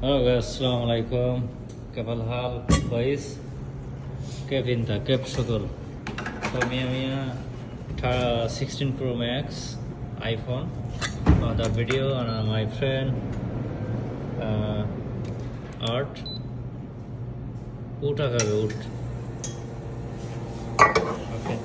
Hello guys, अस्सलाम वालेकुम। كيف الحال؟ كويس؟ كيف انت؟ كيف شغل؟ So 16 Pro Max iPhone. The video on my friend Art. উঠা খাবে উঠ। Okay.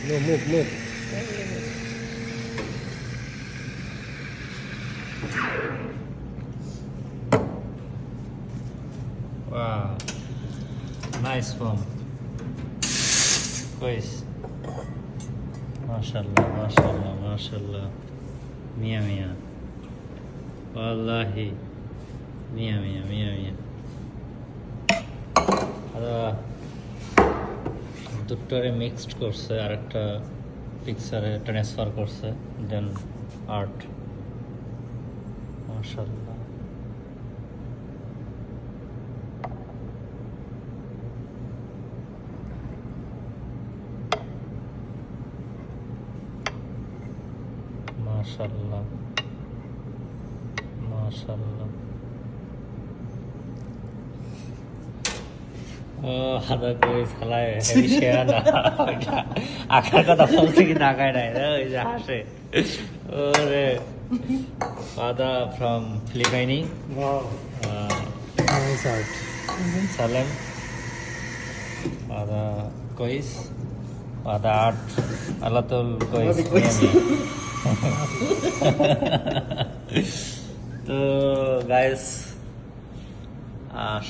No, move. Wow. Nice phone. كويس. ما شاء الله ما شاء الله ما شاء الله. مية مية. والله مية مية مية مية. هذا দুটোরে mixed করছে আর একটা পিকচারে ট্রান্সফার করছে দেন আর্ট মাশাআল্লাহ মাশাআল্লাহ মাশাআল্লাহ হাদা কই ছালায় হেভি শেয়ার না আকার কথা বলতে কি তাকায় নাই ওই যে হাসে ওরে ফাদা ফ্রম ফিলিপাইনি Wow. Nice art. সালেম ফাদা কইস ফাদা আর্ট আলাতুল কইস তো গাইস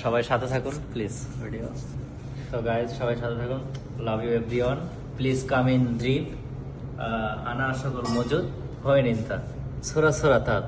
সবাই সাথে থাকুন প্লিজ ভিডিও তো গাইজ সবাই সাথে থাকুন love you everyone please come in ড্রিপ আনা সকল মজুদ হয় নিন্তা ছোরা ছোরা তাত